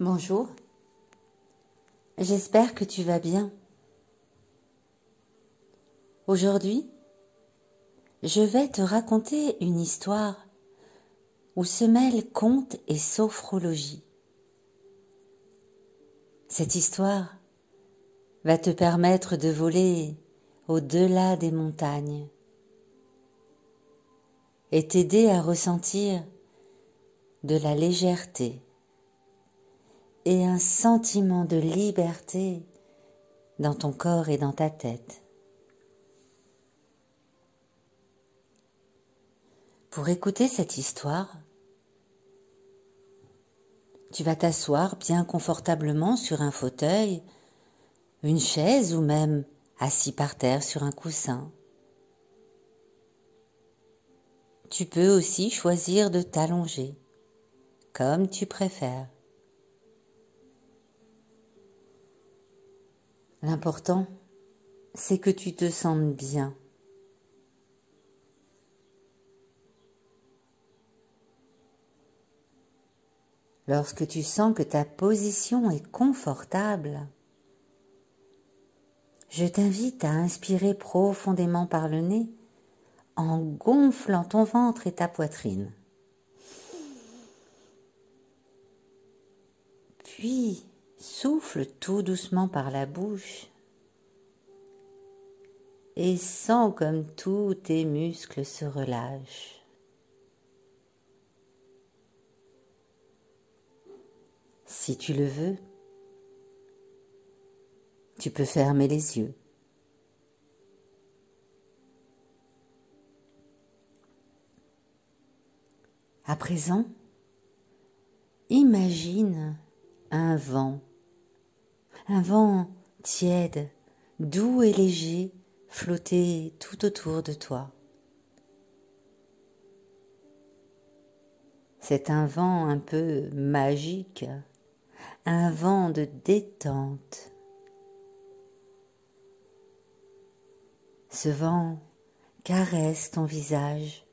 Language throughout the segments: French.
Bonjour, j'espère que tu vas bien. Aujourd'hui, je vais te raconter une histoire où se mêlent conte et sophrologie. Cette histoire va te permettre de voler au-delà des montagnes et t'aider à ressentir de la légèreté et un sentiment de liberté dans ton corps et dans ta tête. Pour écouter cette histoire, tu vas t'asseoir bien confortablement sur un fauteuil, une chaise ou même assis par terre sur un coussin. Tu peux aussi choisir de t'allonger, comme tu préfères. L'important, c'est que tu te sentes bien. Lorsque tu sens que ta position est confortable, je t'invite à inspirer profondément par le nez en gonflant ton ventre et ta poitrine. Puis, souffle tout doucement par la bouche et sens comme tous tes muscles se relâchent. Si tu le veux, tu peux fermer les yeux. À présent, imagine un vent tiède, doux et léger, flotter tout autour de toi. C'est un vent un peu magique, un vent de détente. Ce vent caresse ton visage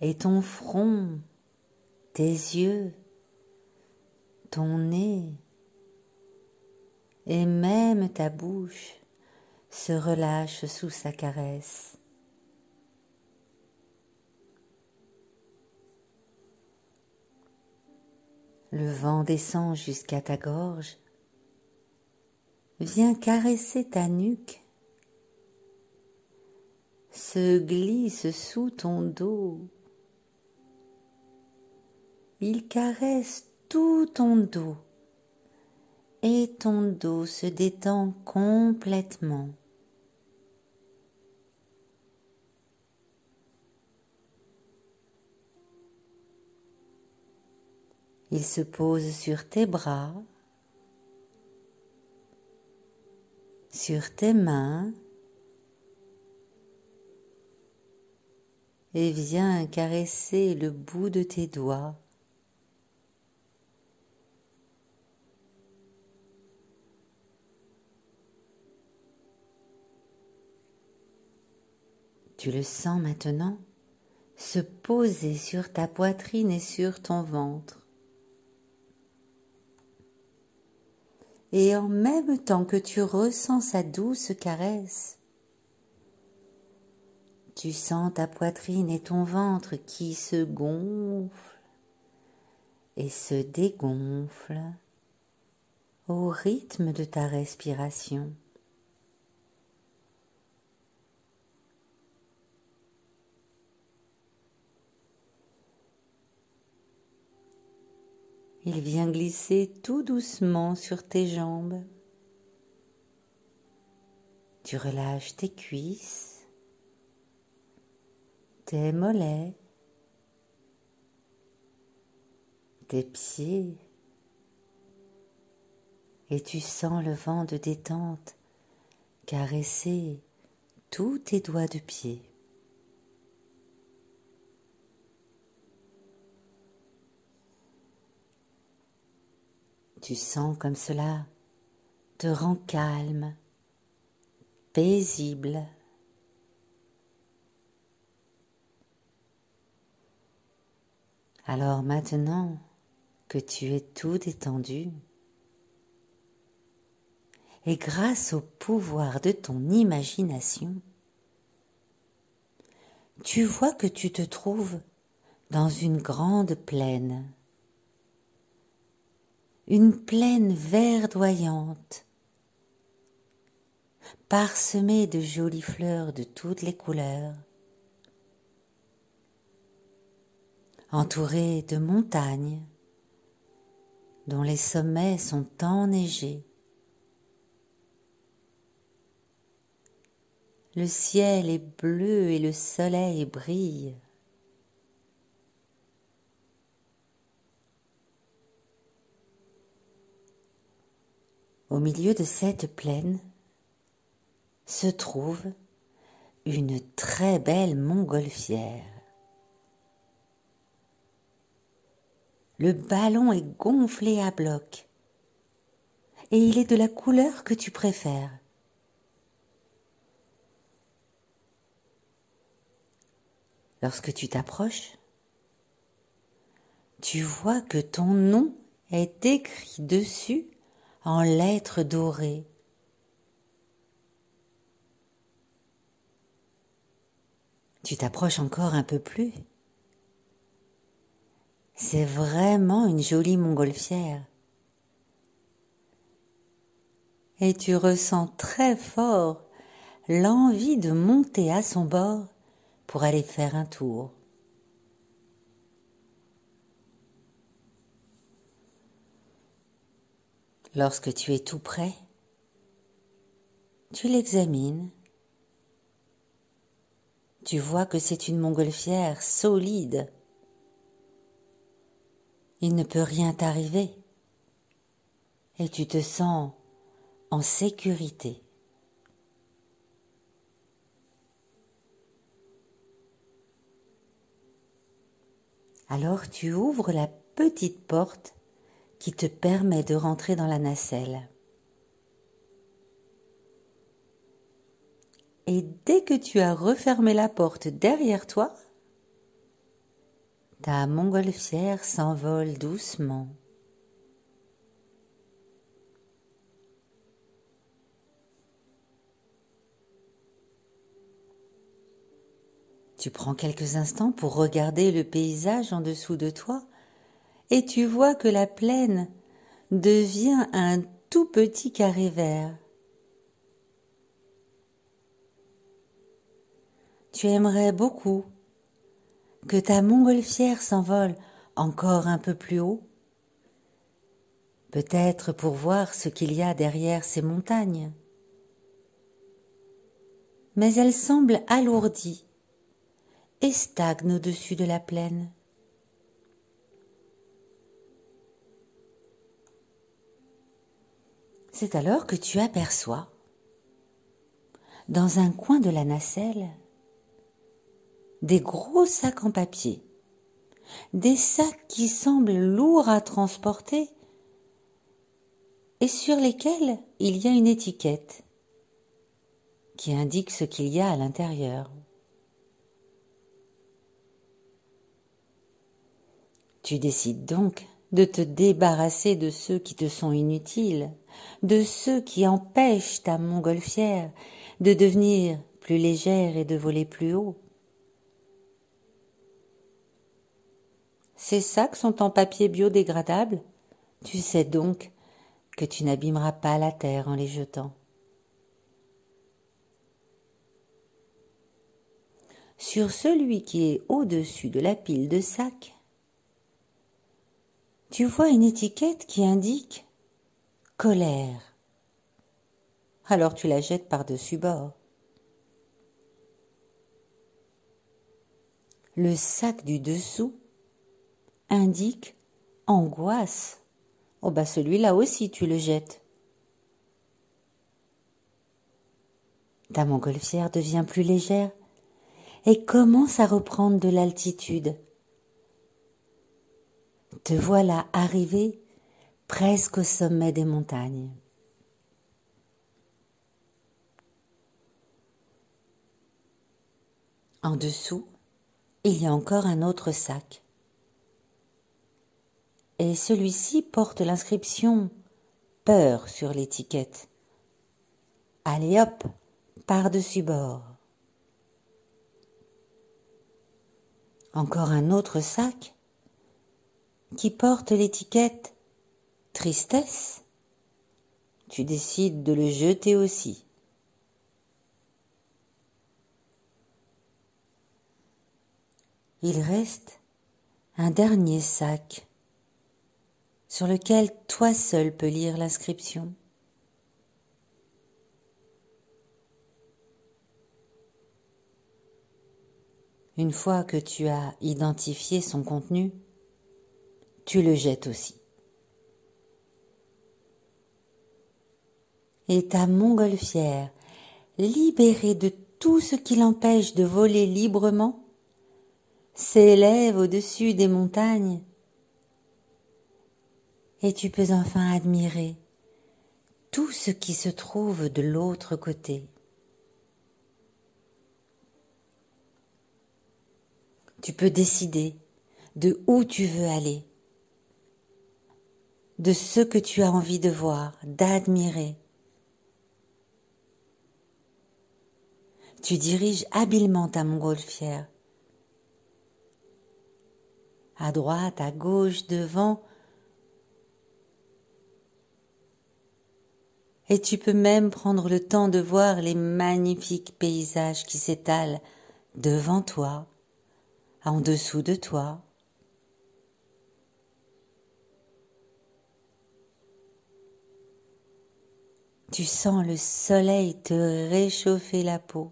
et ton front, tes yeux, ton nez et même ta bouche se relâche sous sa caresse. Le vent descend jusqu'à ta gorge, vient caresser ta nuque, se glisse sous ton dos. Il caresse tout ton dos et ton dos se détend complètement. Il se pose sur tes bras, sur tes mains et vient caresser le bout de tes doigts. Tu le sens maintenant se poser sur ta poitrine et sur ton ventre. Et en même temps que tu ressens sa douce caresse, tu sens ta poitrine et ton ventre qui se gonflent et se dégonflent au rythme de ta respiration. Il vient glisser tout doucement sur tes jambes. Tu relâches tes cuisses, tes mollets, tes pieds et tu sens le vent de détente caresser tous tes doigts de pied. Tu sens comme cela te rend calme, paisible. Alors maintenant, que tu es tout détendu. Et grâce au pouvoir de ton imagination, tu vois que tu te trouves dans une grande plaine. Une plaine verdoyante, parsemée de jolies fleurs de toutes les couleurs, entourée de montagnes dont les sommets sont enneigés. Le ciel est bleu et le soleil brille. Au milieu de cette plaine se trouve une très belle montgolfière. Le ballon est gonflé à bloc et il est de la couleur que tu préfères. Lorsque tu t'approches, tu vois que ton nom est écrit dessus en lettres dorées. Tu t'approches encore un peu plus. C'est vraiment une jolie montgolfière. Et tu ressens très fort l'envie de monter à son bord pour aller faire un tour. Lorsque tu es tout près, tu l'examines. Tu vois que c'est une montgolfière solide. Il ne peut rien t'arriver et tu te sens en sécurité. Alors tu ouvres la petite porte qui te permet de rentrer dans la nacelle. Et dès que tu as refermé la porte derrière toi, ta montgolfière s'envole doucement. Tu prends quelques instants pour regarder le paysage en dessous de toi et tu vois que la plaine devient un tout petit carré vert. Tu aimerais beaucoup que ta montgolfière s'envole encore un peu plus haut, peut-être pour voir ce qu'il y a derrière ces montagnes. Mais elle semble alourdie et stagne au-dessus de la plaine. C'est alors que tu aperçois, dans un coin de la nacelle, des gros sacs en papier, des sacs qui semblent lourds à transporter et sur lesquels il y a une étiquette qui indique ce qu'il y a à l'intérieur. Tu décides donc de te débarrasser de ceux qui te sont inutiles, de ceux qui empêchent ta montgolfière de devenir plus légère et de voler plus haut. Ces sacs sont en papier biodégradable, tu sais donc que tu n'abîmeras pas la terre en les jetant. Sur celui qui est au-dessus de la pile de sacs, tu vois une étiquette qui indique « colère ». Alors tu la jettes par-dessus bord. Le sac du dessous indique « angoisse ». Oh bah celui-là aussi tu le jettes. Ta montgolfière devient plus légère et commence à reprendre de l'altitude. Te voilà arrivé presque au sommet des montagnes. En dessous, il y a encore un autre sac. et celui-ci porte l'inscription « Peur » sur l'étiquette. Allez hop, par-dessus bord. Encore un autre sac qui porte l'étiquette « Tristesse ». Tu décides de le jeter aussi. Il reste un dernier sac sur lequel toi seul peux lire l'inscription. Une fois que tu as identifié son contenu, tu le jettes aussi. Et ta montgolfière, libérée de tout ce qui l'empêche de voler librement, s'élève au-dessus des montagnes et tu peux enfin admirer tout ce qui se trouve de l'autre côté. Tu peux décider de où tu veux aller, de ce que tu as envie de voir, d'admirer. Tu diriges habilement ta montgolfière, à droite, à gauche, devant, et tu peux même prendre le temps de voir les magnifiques paysages qui s'étalent devant toi, en dessous de toi. Tu sens le soleil te réchauffer la peau.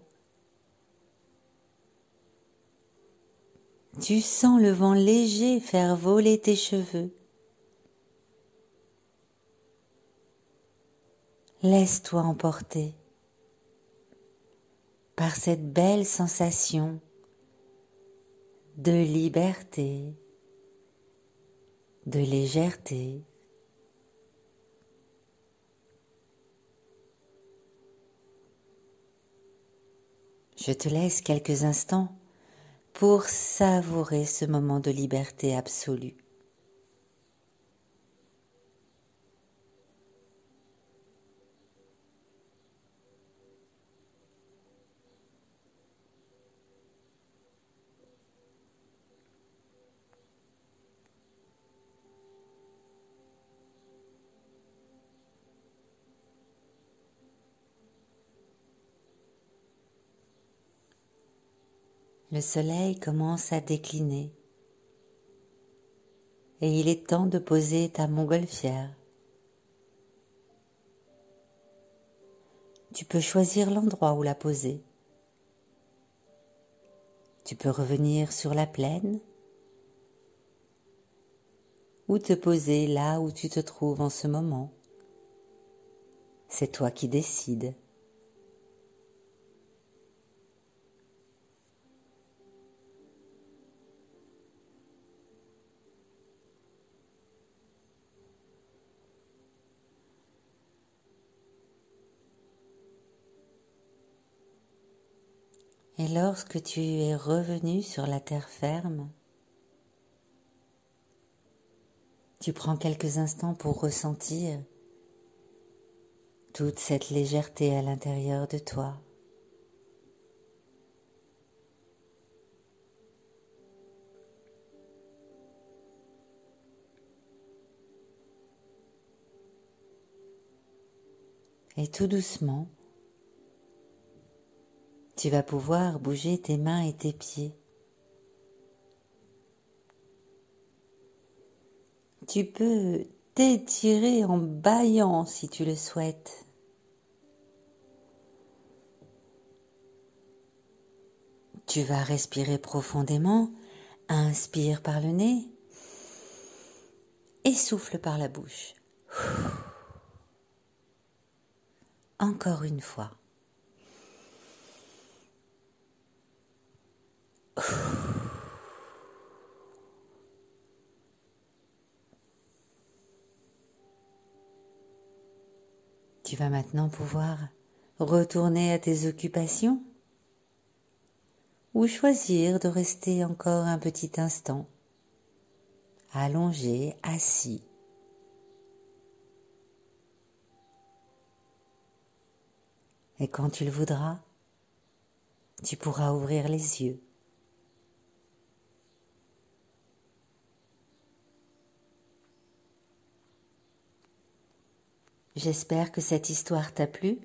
Tu sens le vent léger faire voler tes cheveux. Laisse-toi emporter par cette belle sensation de liberté, de légèreté. Je te laisse quelques instants pour savourer ce moment de liberté absolue. Le soleil commence à décliner et il est temps de poser ta montgolfière. Tu peux choisir l'endroit où la poser. Tu peux revenir sur la plaine ou te poser là où tu te trouves en ce moment. C'est toi qui décides. Et lorsque tu es revenu sur la terre ferme, tu prends quelques instants pour ressentir toute cette légèreté à l'intérieur de toi. Et tout doucement, tu vas pouvoir bouger tes mains et tes pieds. Tu peux t'étirer en bâillant si tu le souhaites. Tu vas respirer profondément, inspire par le nez et souffle par la bouche. Encore une fois. Tu vas maintenant pouvoir retourner à tes occupations ou choisir de rester encore un petit instant allongé, assis. Et quand tu le voudras, tu pourras ouvrir les yeux. J'espère que cette histoire t'a plu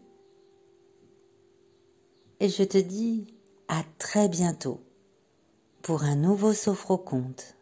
et je te dis à très bientôt pour un nouveau Sophroconte.